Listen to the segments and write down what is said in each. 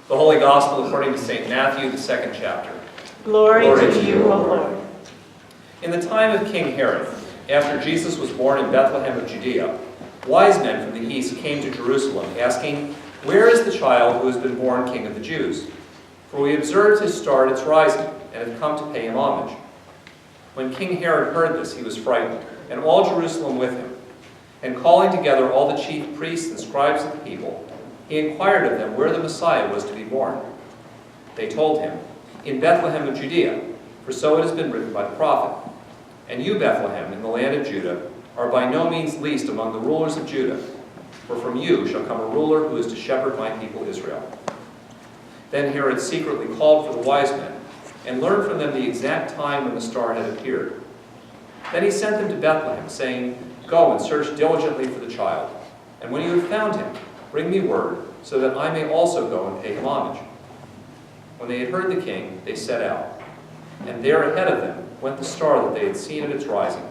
The Holy Gospel according to St. Matthew, the 2nd chapter. Glory to you, O Lord. In the time of King Herod, after Jesus was born in Bethlehem of Judea, wise men from the east came to Jerusalem, asking, "Where is the child who has been born King of the Jews? For we observed his star at its rising, and have come to pay him homage." When King Herod heard this, he was frightened, and all Jerusalem with him. And calling together all the chief priests and scribes of the people, he inquired of them where the Messiah was to be born. They told him, "In Bethlehem of Judea, for so it has been written by the prophet. And you, Bethlehem, in the land of Judah, are by no means least among the rulers of Judah, for from you shall come a ruler who is to shepherd my people Israel." Then Herod secretly called for the wise men, and learned from them the exact time when the star had appeared. Then he sent them to Bethlehem, saying, "Go and search diligently for the child, and when you have found him, bring me word, so that I may also go and pay him homage." When they had heard the king, they set out. And there ahead of them went the star that they had seen at its rising,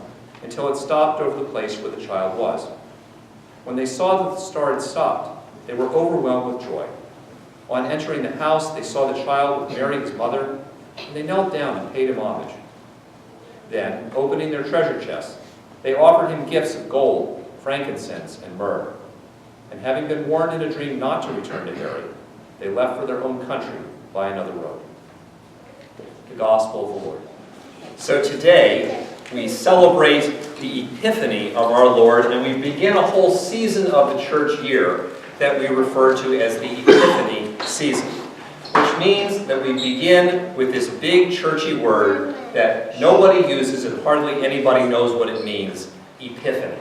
until it stopped over the place where the child was. When they saw that the star had stopped, they were overwhelmed with joy. On entering the house, they saw the child with Mary his mother, and they knelt down and paid him homage. Then, opening their treasure chests, they offered him gifts of gold, frankincense, and myrrh. And having been warned in a dream not to return to Herod, they left for their own country by another road. The Gospel of the Lord. So today, we celebrate the Epiphany of our Lord, and we begin a whole season of the church year that we refer to as the Epiphany season, which means that we begin with this big churchy word that nobody uses and hardly anybody knows what it means, Epiphany.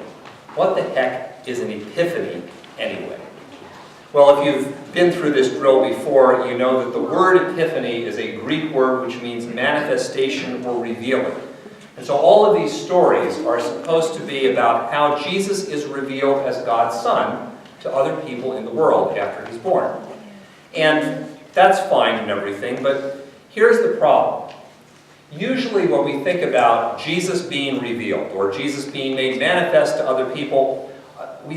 What the heck is an epiphany anyway? Well, if you've been through this drill before, you know that the word epiphany is a Greek word which means manifestation or revealing. And so all of these stories are supposed to be about how Jesus is revealed as God's Son to other people in the world after he's born. And that's fine and everything, but here's the problem. Usually when we think about Jesus being revealed or Jesus being made manifest to other people, we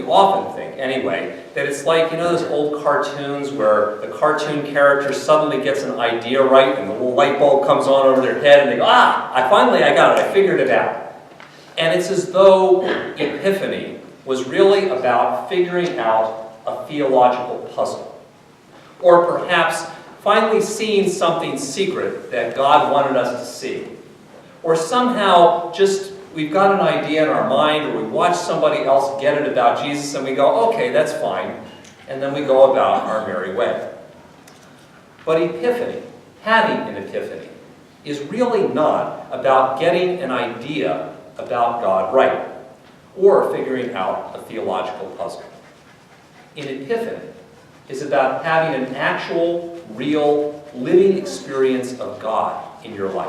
often think anyway, that it's like, those old cartoons where the cartoon character suddenly gets an idea right and the little light bulb comes on over their head and they go, I got it, I figured it out. And it's as though Epiphany was really about figuring out a theological puzzle. Or perhaps finally seeing something secret that God wanted us to see. Or somehow we've got an idea in our mind, or we watch somebody else get it about Jesus, and we go, okay, that's fine. And then we go about our merry way. But Epiphany, having an epiphany, is really not about getting an idea about God right, or figuring out a theological puzzle. An epiphany is about having an actual, real, living experience of God in your life.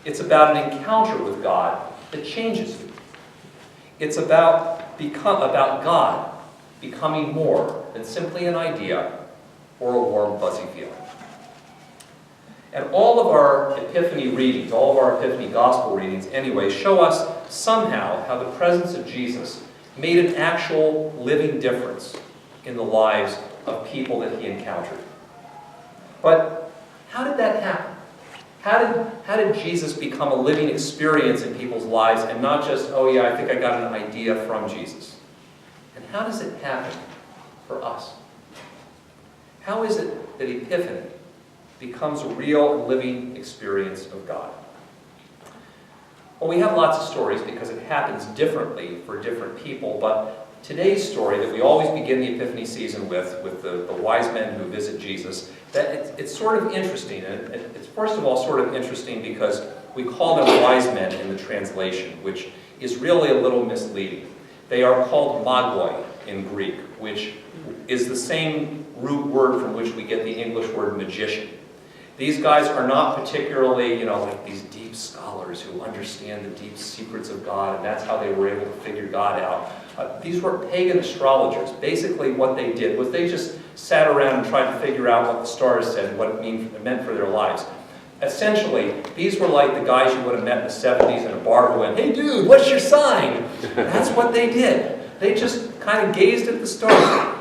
It's about an encounter with God that changes you. It's about God becoming more than simply an idea or a warm, fuzzy feeling. And all of our Epiphany readings, all of our Epiphany Gospel readings anyway, show us somehow how the presence of Jesus made an actual living difference in the lives of people that he encountered. But how did that happen? How did Jesus become a living experience in people's lives and not just, oh yeah, I think I got an idea from Jesus? And how does it happen for us? How is it that Epiphany becomes a real and living experience of God? Well, we have lots of stories because it happens differently for different people, but today's story that we always begin the Epiphany season with the wise men who visit Jesus, that it's sort of interesting. And it's first of all sort of interesting because we call them wise men in the translation, which is really a little misleading. They are called magoi in Greek, which is the same root word from which we get the English word magician. These guys are not particularly, like these deep scholars who understand the deep secrets of God, and that's how they were able to figure God out. These were pagan astrologers. Basically what they did was they just sat around and tried to figure out what the stars said and what it meant for their lives. Essentially, these were like the guys you would have met in the 70s in a bar who went, "Hey dude, what's your sign?" That's what they did. They just kind of gazed at the stars.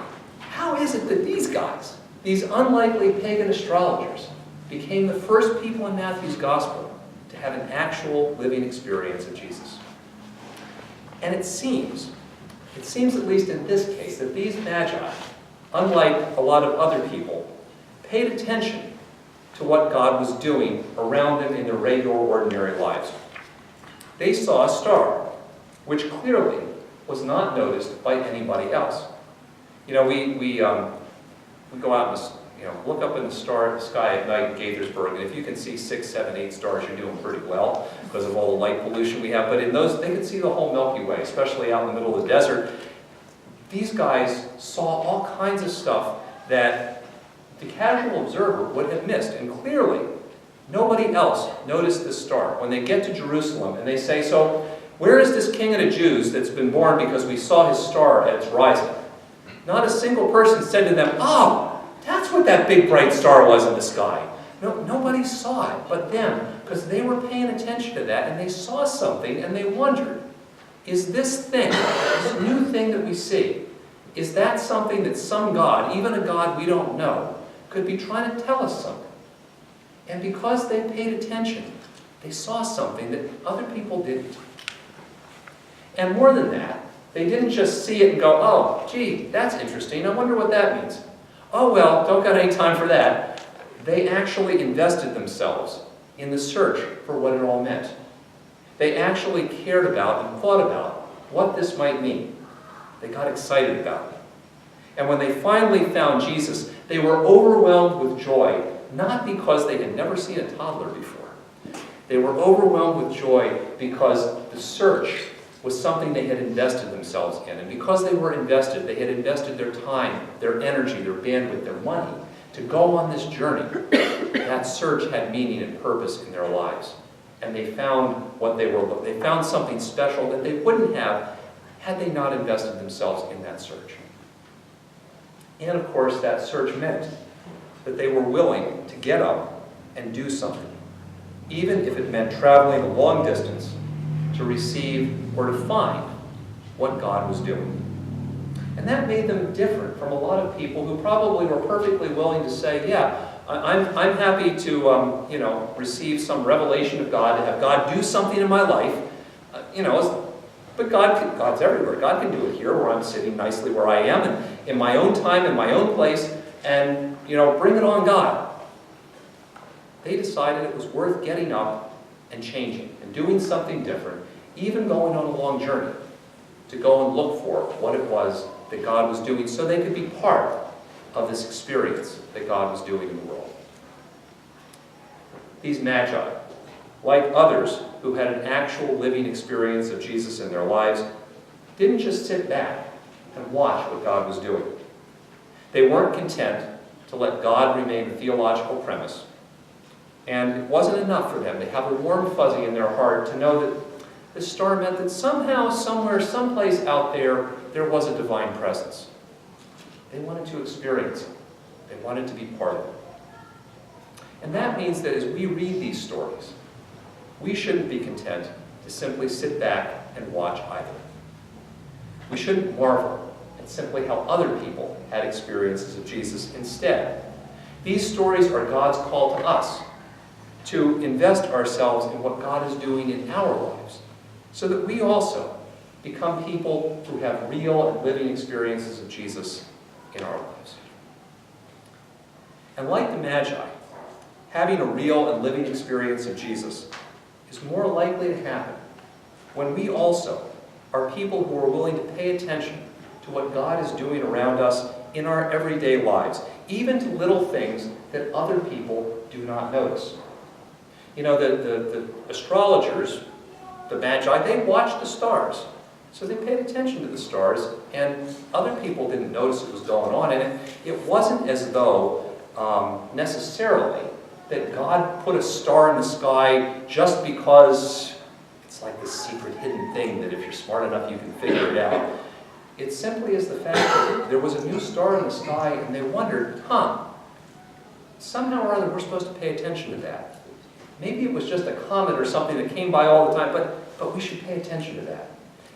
How is it that these guys These unlikely pagan astrologers became the first people in Matthew's gospel to have an actual living experience of Jesus. And it seems at least in this case, that these magi, unlike a lot of other people, paid attention to what God was doing around them in their regular, ordinary lives. They saw a star, which clearly was not noticed by anybody else. You know, we go out and look up in the sky at night in Gaithersburg, and if you can see 6, 7, 8 stars, you're doing pretty well because of all the light pollution we have. But in those, they could see the whole Milky Way, especially out in the middle of the desert. These guys saw all kinds of stuff that the casual observer would have missed, and clearly nobody else noticed this star. When they get to Jerusalem and they say, "So, where is this king of the Jews that's been born because we saw his star at its rising?" Not a single person said to them, "Oh, that's what that big bright star was in the sky." No, nobody saw it but them, because they were paying attention to that, and they saw something, and they wondered, is this thing, this new thing that we see, is that something that some God, even a God we don't know, could be trying to tell us something? And because they paid attention, they saw something that other people didn't. And more than that, they didn't just see it and go, "Oh, gee, that's interesting. I wonder what that means." "Oh, well, don't got any time for that." They actually invested themselves in the search for what it all meant. They actually cared about and thought about what this might mean. They got excited about it. And when they finally found Jesus, they were overwhelmed with joy, not because they had never seen a toddler before. They were overwhelmed with joy because the search was something they had invested themselves in. And because they were invested, they had invested their time, their energy, their bandwidth, their money to go on this journey. That search had meaning and purpose in their lives. And they found they found something special that they wouldn't have had they not invested themselves in that search. And of course, that search meant that they were willing to get up and do something, even if it meant traveling a long distance to receive or to find what God was doing. And that made them different from a lot of people who probably were perfectly willing to say, "Yeah, I'm happy to receive some revelation of God, to have God do something in my life, but God's everywhere. God can do it here, where I'm sitting nicely where I am, and in my own time, in my own place, and bring it on, God." They decided it was worth getting up and changing and doing something different, even going on a long journey to go and look for what it was that God was doing, so they could be part of this experience that God was doing in the world. These magi, like others who had an actual living experience of Jesus in their lives, didn't just sit back and watch what God was doing. They weren't content to let God remain a theological premise. And it wasn't enough for them to have a warm fuzzy in their heart to know that this star meant that somehow, somewhere, someplace out there, there was a divine presence. They wanted to experience it. They wanted to be part of it. And that means that as we read these stories, we shouldn't be content to simply sit back and watch either. We shouldn't marvel at simply how other people had experiences of Jesus. Instead, these stories are God's call to us to invest ourselves in what God is doing in our lives, so that we also become people who have real and living experiences of Jesus in our lives. And like the Magi, having a real and living experience of Jesus is more likely to happen when we also are people who are willing to pay attention to what God is doing around us in our everyday lives, even to little things that other people do not notice. The astrologers, the Magi, they watched the stars. So they paid attention to the stars, and other people didn't notice it was going on. And it wasn't as though necessarily that God put a star in the sky just because it's like this secret hidden thing that if you're smart enough you can figure it out. It simply is the fact that there was a new star in the sky, and they wondered, somehow or other we're supposed to pay attention to that. Maybe it was just a comet or something that came by all the time, but we should pay attention to that.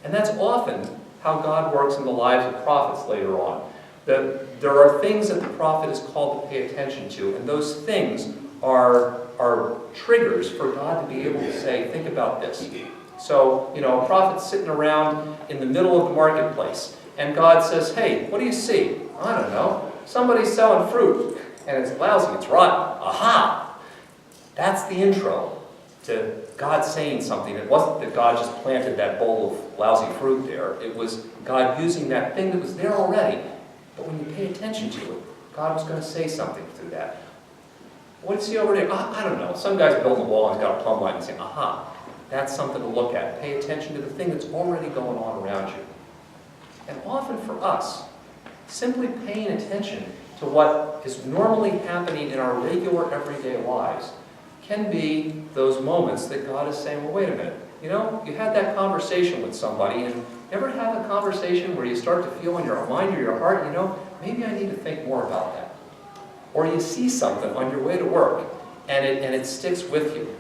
And that's often how God works in the lives of prophets later on. There are things that the prophet is called to pay attention to, and those things are triggers for God to be able to say, think about this. So, a prophet's sitting around in the middle of the marketplace, and God says, hey, what do you see? I don't know. Somebody's selling fruit, and it's lousy, it's rotten. Aha! That's the intro to God saying something. It wasn't that God just planted that bowl of lousy fruit there. It was God using that thing that was there already. But when you pay attention to it, God was going to say something through that. What is he over there? I don't know. Some guy's building a wall and he's got a plumb line and saying, aha, that's something to look at. Pay attention to the thing that's already going on around you. And often for us, simply paying attention to what is normally happening in our regular everyday lives can be those moments that God is saying, well, wait a minute. You had that conversation with somebody, and ever have a conversation where you start to feel in your mind or your heart, maybe I need to think more about that. Or you see something on your way to work, and it sticks with you.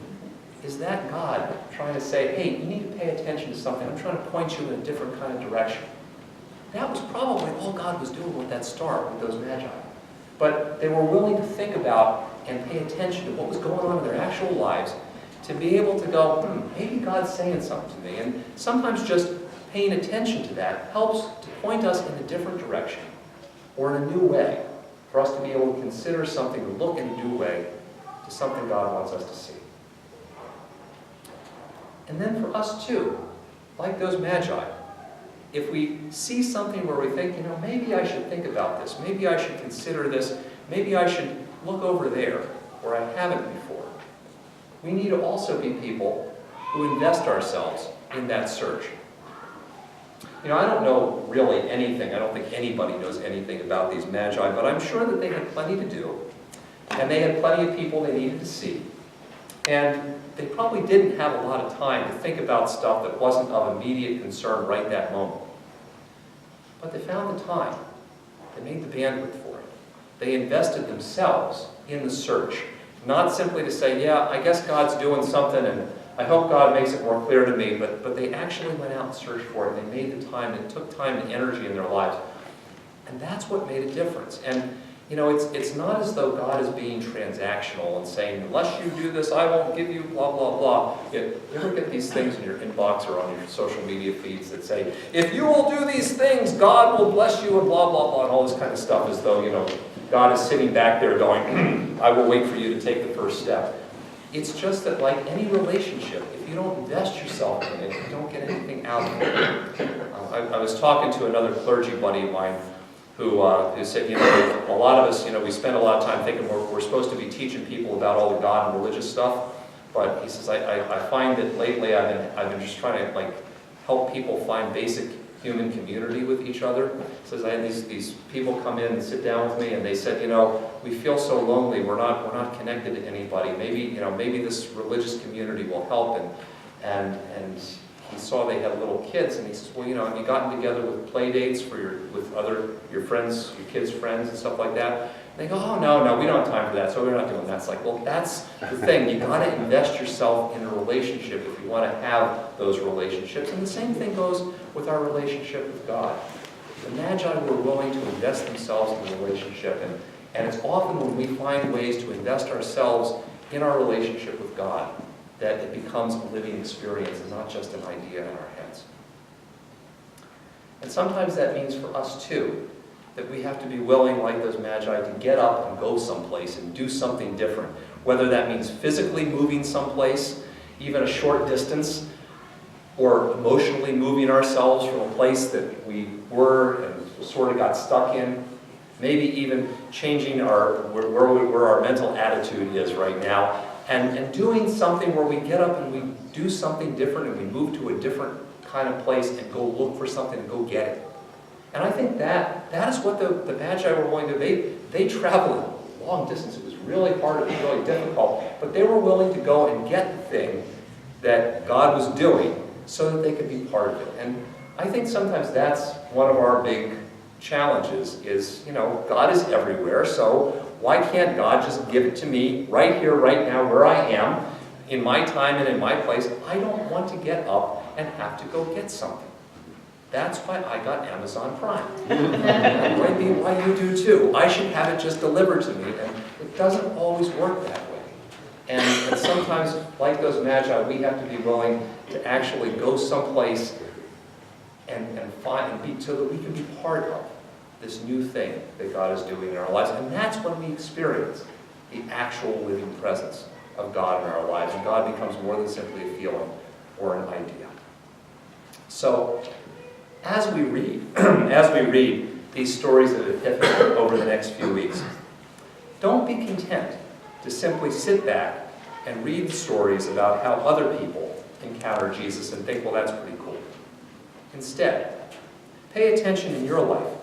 Is that God trying to say, hey, you need to pay attention to something. I'm trying to point you in a different kind of direction. That was probably all God was doing with that star, with those magi. But they were willing to think about and pay attention to what was going on in their actual lives to be able to go, maybe God's saying something to me. And sometimes just paying attention to that helps to point us in a different direction or in a new way for us to be able to consider something, to look in a new way to something God wants us to see. And then for us too, like those magi, if we see something where we think, maybe I should think about this, maybe I should consider this, maybe I should look over there where I haven't before, we need to also be people who invest ourselves in that search. I don't know really anything. I don't think anybody knows anything about these magi, but I'm sure that they had plenty to do, and they had plenty of people they needed to see. And they probably didn't have a lot of time to think about stuff that wasn't of immediate concern right that moment. But they found the time. They made the bandwidth for it. They invested themselves in the search, not simply to say, yeah, I guess God's doing something, and I hope God makes it more clear to me, but they actually went out and searched for it, and they made the time, and it took time and energy in their lives. And that's what made a difference. And it's not as though God is being transactional and saying, unless you do this, I won't give you blah, blah, blah. You ever get these things in your inbox or on your social media feeds that say, if you will do these things, God will bless you and blah, blah, blah, and all this kind of stuff, as though, God is sitting back there going, I will wait for you to take the first step. It's just that like any relationship, if you don't invest yourself in it, you don't get anything out of it. I was talking to another clergy buddy of mine who said, a lot of us, we spend a lot of time thinking we're supposed to be teaching people about all the God and religious stuff, but he says, I find that lately I've been just trying to help people find basic human community with each other. He says, I had these people come in and sit down with me, and they said, we feel so lonely, we're not connected to anybody. Maybe this religious community will help. And he saw they had little kids, and he says, well, have you gotten together with play dates for your friends, your kids' friends and stuff like that? And they go, oh, no, we don't have time for that, so we're not doing that. It's like, well, that's the thing. You got to invest yourself in a relationship if you want to have those relationships. And the same thing goes with our relationship with God. The Magi were willing to invest themselves in the relationship, and it's often when we find ways to invest ourselves in our relationship with God that it becomes a living experience and not just an idea in our heads. And sometimes that means for us too, that we have to be willing, like those Magi, to get up and go someplace and do something different. Whether that means physically moving someplace, even a short distance, or emotionally moving ourselves from a place that we were and sort of got stuck in. Maybe even changing where our mental attitude is right now, and doing something where we get up and we do something different and we move to a different kind of place and go look for something and go get it. And I think that is what the Magi were willing to do. They traveled a long distance. It was really hard, it was really difficult, but they were willing to go and get the thing that God was doing so that they could be part of it. And I think sometimes that's one of our big challenges is, God is everywhere, so why can't God just give it to me right here, right now, where I am, in my time and in my place? I don't want to get up and have to go get something. That's why I got Amazon Prime. That might be why you do too. I should have it just delivered to me, and it doesn't always work that way. And sometimes, like those magi, we have to be willing to actually go someplace and find and be, so that we can be part of this new thing that God is doing in our lives. And that's when we experience the actual living presence of God in our lives. And God becomes more than simply a feeling or an idea. So, as we read these stories of Epiphany over the next few weeks, don't be content to simply sit back and read stories about how other people encounter Jesus and think, well, that's pretty cool. Instead, pay attention in your life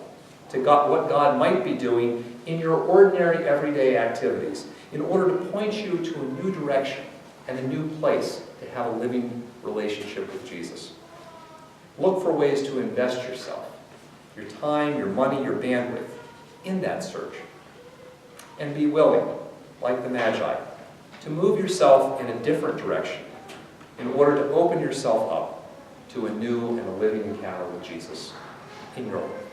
to what God might be doing in your ordinary everyday activities in order to point you to a new direction and a new place to have a living relationship with Jesus. Look for ways to invest yourself, your time, your money, your bandwidth in that search. And be willing, like the Magi, to move yourself in a different direction in order to open yourself up to a new and a living encounter with Jesus in your life.